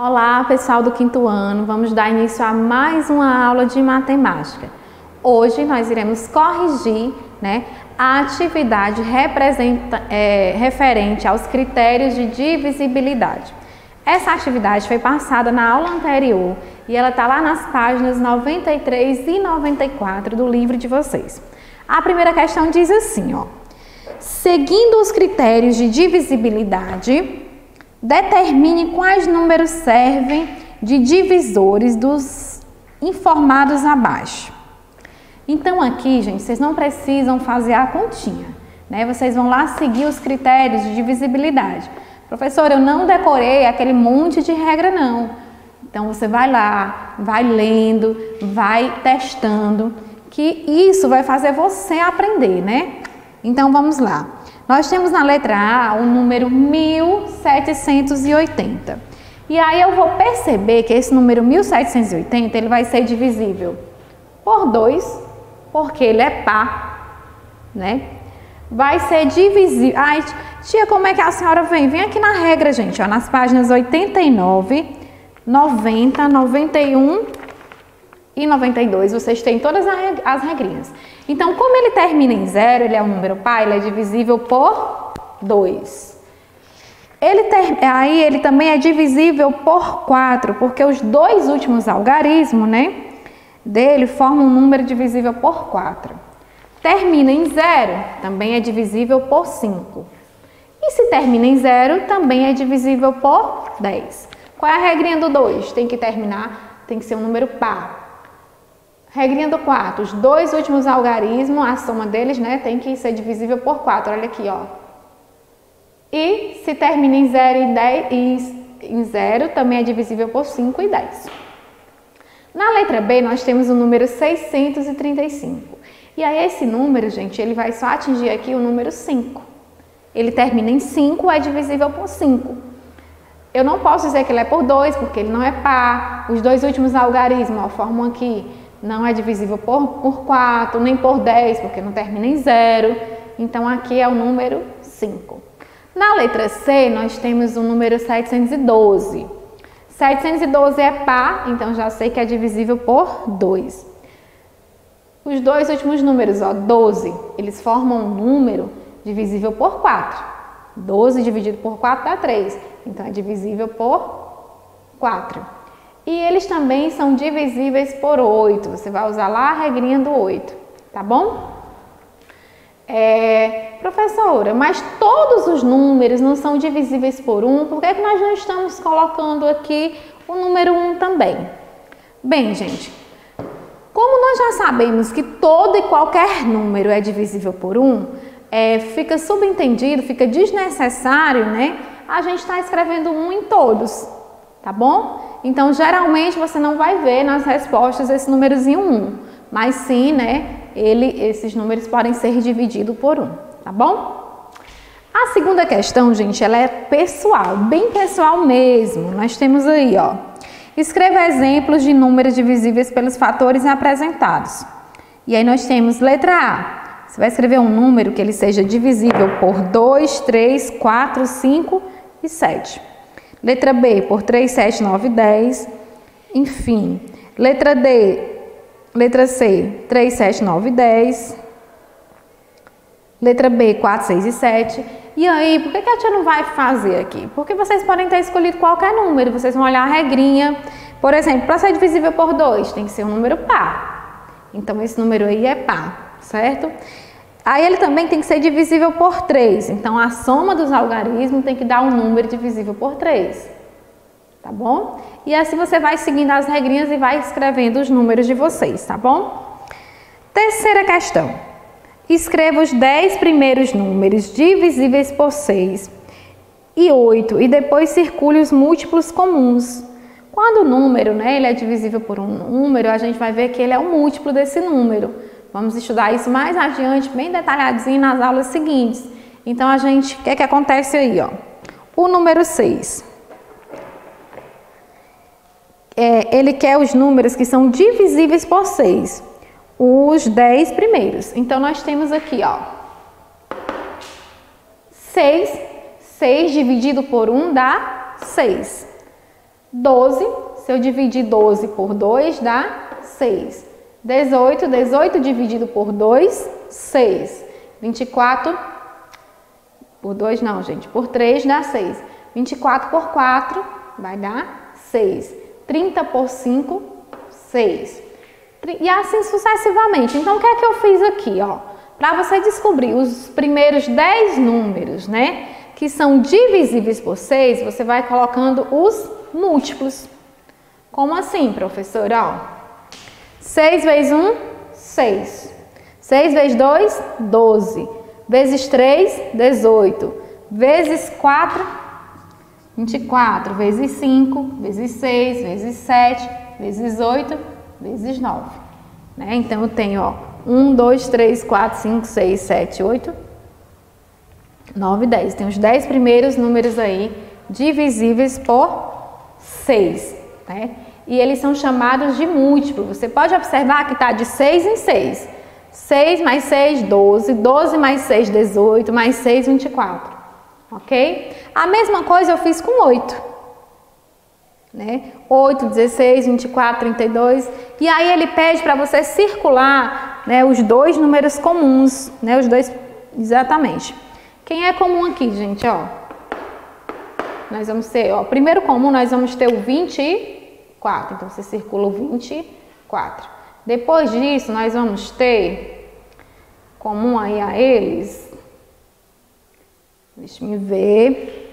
Olá, pessoal do quinto ano, vamos dar início a mais uma aula de matemática. Hoje nós iremos corrigir, a atividade referente aos critérios de divisibilidade. Essa atividade foi passada na aula anterior e ela está lá nas páginas 93 e 94 do livro de vocês. A primeira questão diz assim, seguindo os critérios de divisibilidade, determine quais números servem de divisores dos informados abaixo. Então aqui, gente, vocês não precisam fazer a continha, Vocês vão lá seguir os critérios de divisibilidade. Professor, eu não decorei aquele monte de regra, não. Então você vai lá, vai lendo, vai testando, que isso vai fazer você aprender, Então vamos lá. Nós temos na letra A o número 1780. E aí eu vou perceber que esse número 1780 ele vai ser divisível por 2, porque ele é par, Vai ser divisível. Ai, tia, como é que a senhora vem? Vem aqui na regra, gente, nas páginas 89, 90, 91 e 92. Vocês têm todas as regrinhas. Então, como ele termina em 0, ele é um número par, ele é divisível por 2. Aí ele também é divisível por 4, porque os dois últimos algarismos, dele formam um número divisível por 4. Termina em 0, também é divisível por 5. E se termina em 0, também é divisível por 10. Qual é a regrinha do 2? Tem que ser um número par. Regrinha do 4, os dois últimos algarismos, a soma deles, tem que ser divisível por 4. Olha aqui, E se termina em 0 em 0, também é divisível por 5 e 10. Na letra B, nós temos o número 635. E aí esse número, gente, ele vai só atingir aqui o número 5. Ele termina em 5, é divisível por 5. Eu não posso dizer que ele é por 2, porque ele não é par. Os dois últimos algarismos, formam aqui, não é divisível por 4, nem por 10, porque não termina em 0. Então, aqui é o número 5. Na letra C, nós temos o número 712. 712 é par, então já sei que é divisível por 2. Os dois últimos números, 12, eles formam um número divisível por 4. 12 dividido por 4 dá 3, então é divisível por 4. E eles também são divisíveis por 8, você vai usar lá a regrinha do 8, tá bom? Professora, mas todos os números não são divisíveis por 1, por que nós não estamos colocando aqui o número 1 também? Bem, gente, como nós já sabemos que todo e qualquer número é divisível por 1, fica subentendido, fica desnecessário, a gente está escrevendo 1 em todos, tá bom? Então, geralmente, você não vai ver nas respostas esse númerozinho 1, mas sim, esses números podem ser divididos por 1, tá bom? A segunda questão, gente, ela é pessoal, bem pessoal mesmo. Nós temos aí, escreva exemplos de números divisíveis pelos fatores apresentados. E aí nós temos letra A. Você vai escrever um número que ele seja divisível por 2, 3, 4, 5 e 7. Letra B, por 3, 7, 9, 10. Enfim. Letra C, 3, 7, 9, 10. Letra B, 4, 6 e 7. E aí, por que a tia não vai fazer aqui? Porque vocês podem ter escolhido qualquer número, vocês vão olhar a regrinha. Por exemplo, para ser divisível por 2, tem que ser um número par. Então, esse número aí é par, certo? Aí, ele também tem que ser divisível por 3. Então, a soma dos algarismos tem que dar um número divisível por 3. Tá bom? E assim você vai seguindo as regrinhas e vai escrevendo os números de vocês, tá bom? Terceira questão. Escreva os 10 primeiros números divisíveis por 6 e 8 e depois circule os múltiplos comuns. Quando o número, ele é divisível por um número, a gente vai ver que ele é um múltiplo desse número. Vamos estudar isso mais adiante, bem detalhadinho nas aulas seguintes. Então, o que é que acontece aí, O número 6. Ele quer os números que são divisíveis por 6. Os 10 primeiros. Então, nós temos aqui, 6 dividido por 1 dá 6. 12, se eu dividir 12 por 2, dá 6. 18, 18 dividido por 2, 6. 24 por 2 não, gente, por 3 dá 6. 24 por 4 vai dar 6. 30 por 5, 6. E assim sucessivamente. Então, o que é que eu fiz aqui, ó? Para você descobrir os primeiros 10 números, né, que são divisíveis por 6, você vai colocando os múltiplos. Como assim, professora? Ó, 6 vezes 1, 6. 6 vezes 2, 12. Vezes 3, 18. Vezes 4, 24. Vezes 5, vezes 6, vezes 7, vezes 8, vezes 9. Né? Então, eu tenho, ó, 1, 2, 3, 4, 5, 6, 7, 8, 9, 10. Tem os 10 primeiros números aí divisíveis por 6, né? E eles são chamados de múltiplo. Você pode observar que está de 6 em 6. 6 mais 6, 12. 12 mais 6, 18. Mais 6, 24. Ok? A mesma coisa eu fiz com 8. Né? 8, 16, 24, 32. E aí ele pede para você circular, né, os dois números comuns. Né, os dois, exatamente. Quem é comum aqui, gente? Ó, nós vamos ter, ó, primeiro comum nós vamos ter o 24. Então, você circula o 24. Depois disso, nós vamos ter comum aí a eles. Deixa eu ver.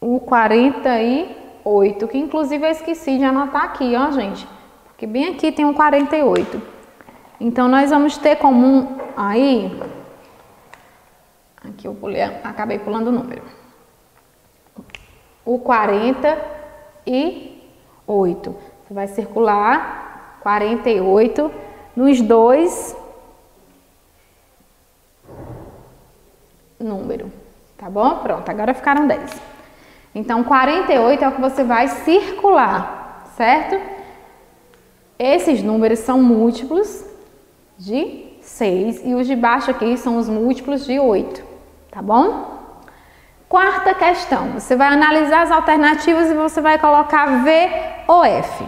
O 48, que inclusive eu esqueci de anotar aqui, ó, gente. Porque bem aqui tem um 48. Então, nós vamos ter comum aí. Aqui eu pulei, acabei pulando o número. O 48. Você vai circular 48 nos dois números. Tá bom? Pronto, agora ficaram 10. Então, 48 é o que você vai circular, certo? Esses números são múltiplos de 6 e os de baixo aqui são os múltiplos de 8, tá bom? Quarta questão, você vai analisar as alternativas e você vai colocar V ou F,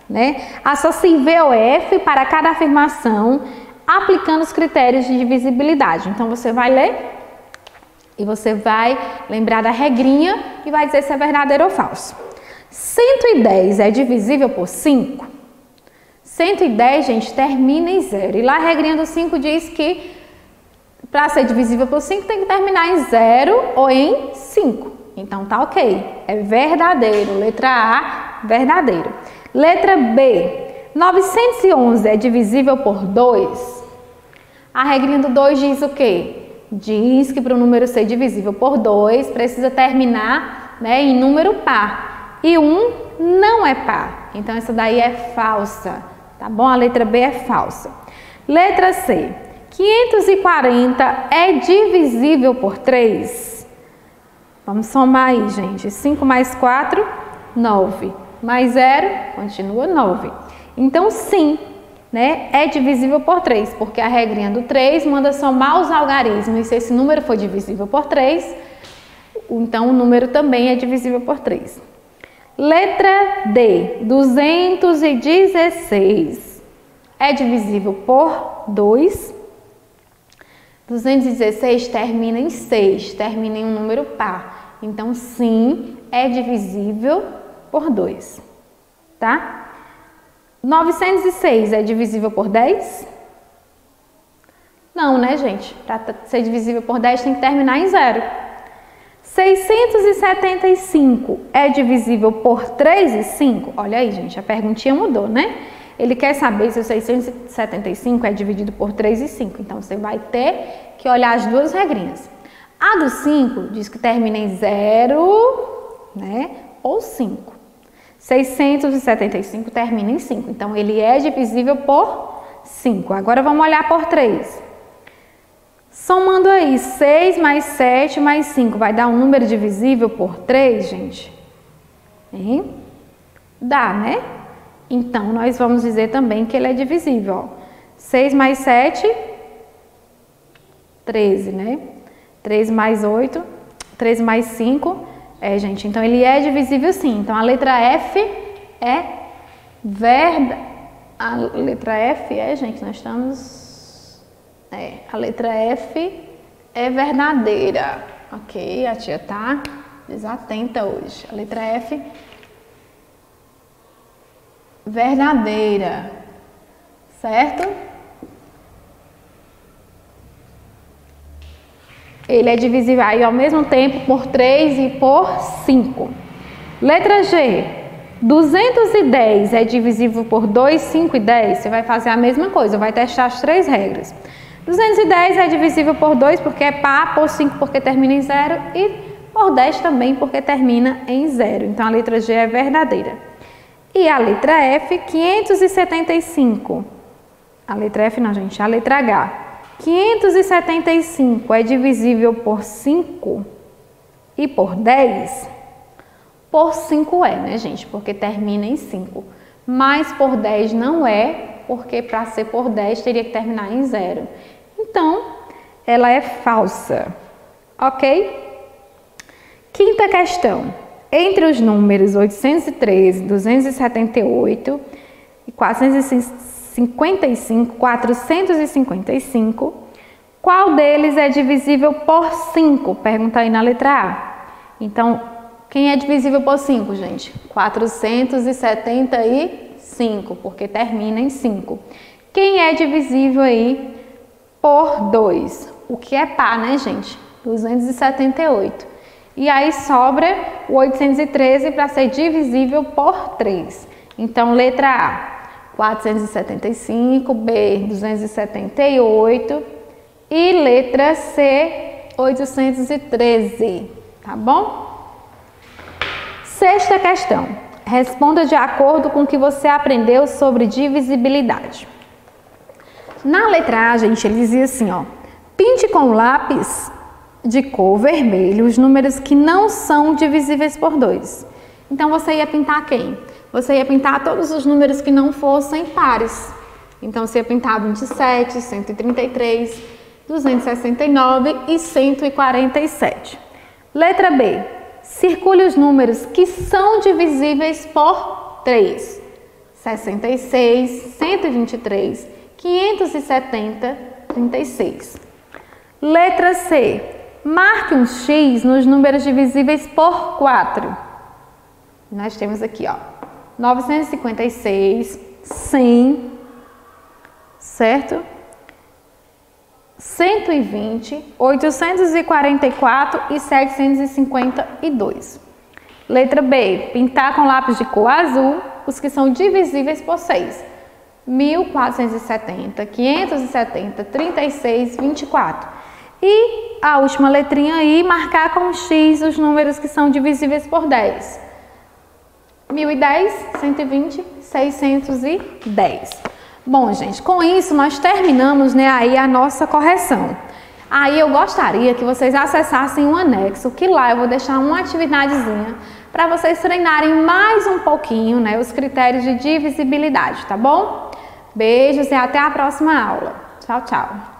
né? Associe V ou F para cada afirmação aplicando os critérios de divisibilidade. Então, você vai ler e você vai lembrar da regrinha e vai dizer se é verdadeiro ou falso. 110 é divisível por 5? 110, gente, termina em 0. E lá a regrinha do 5 diz que para ser divisível por 5 tem que terminar em 0 ou em 5. Então tá ok. É verdadeiro. Letra A, verdadeiro. Letra B. 911 é divisível por 2? A regrinha do 2 diz o quê? Diz que para o número ser divisível por 2 precisa terminar, né, em número par. E 1 não é par. Então essa daí é falsa. Tá bom? A letra B é falsa. Letra C. 540 é divisível por 3? Vamos somar aí, gente. 5 mais 4, 9. Mais 0, continua 9. Então, sim, né, é divisível por 3, porque a regrinha do 3 manda somar os algarismos. E se esse número for divisível por 3, então o número também é divisível por 3. Letra D. 216 é divisível por 2? 216 termina em 6, termina em um número par. Então, sim, é divisível por 2, tá? 906 é divisível por 10? Não, né, gente? Para ser divisível por 10 tem que terminar em 0. 675 é divisível por 3 e 5? Olha aí, gente, a perguntinha mudou, né? Ele quer saber se o 675 é dividido por 3 e 5. Então, você vai ter que olhar as duas regrinhas. A do 5 diz que termina em 0, né, ou 5. 675 termina em 5. Então, ele é divisível por 5. Agora, vamos olhar por 3. Somando aí, 6 mais 7 mais 5 vai dar um número divisível por 3, gente? Hein? Dá, né? Então, nós vamos dizer também que ele é divisível. Ó. 6 mais 7, 13, né? 3 mais 8, 13 mais 5, É, gente, então ele é divisível sim. Então a letra F é a letra F é, gente, nós estamos... a letra F é verdadeira. Ok, a tia tá desatenta hoje. A letra F, verdadeira. Certo? Ele é divisível aí ao mesmo tempo por 3 e por 5. Letra G. 210 é divisível por 2, 5 e 10? Você vai fazer a mesma coisa, vai testar as 3 regras. 210 é divisível por 2 porque é par, por 5 porque termina em 0 e por 10 também porque termina em 0. Então a letra G é verdadeira. E a letra F, 575. A letra F não, gente, a letra H. 575 é divisível por 5 e por 10? Por 5 é, né, gente? Porque termina em 5. Mas por 10 não é, porque para ser por 10 teria que terminar em 0. Então, ela é falsa. Ok? Quinta questão. Entre os números 813, 278 e 455, qual deles é divisível por 5? Pergunta aí na letra A. Então, quem é divisível por 5, gente? 475, porque termina em 5. Quem é divisível aí por 2? O que é par, né, gente? 278. E aí sobra o 813 para ser divisível por 3. Então, letra A. 475, B, 278 e letra C, 813, tá bom? Sexta questão. Responda de acordo com o que você aprendeu sobre divisibilidade. Na letra A, gente, ele dizia assim, ó: pinte com lápis de cor vermelho os números que não são divisíveis por 2. Então, você ia pintar quem? Você ia pintar todos os números que não fossem pares. Então, você ia pintar 27, 133, 269 e 147. Letra B. Circule os números que são divisíveis por 3. 66, 123, 570, 36. Letra C. Marque um X nos números divisíveis por 4. Nós temos aqui, ó, 956, 100, certo? 120, 844 e 752. Letra B. Pintar com lápis de cor azul os que são divisíveis por 6. 1470, 570, 36, 24. E a última letrinha aí, marcar com X os números que são divisíveis por 10. 1010, 120, 610. Bom, gente, com isso nós terminamos, né, aí a nossa correção. Aí eu gostaria que vocês acessassem um anexo, que lá eu vou deixar uma atividadezinha para vocês treinarem mais um pouquinho, né, os critérios de divisibilidade, tá bom? Beijos e até a próxima aula. Tchau, tchau.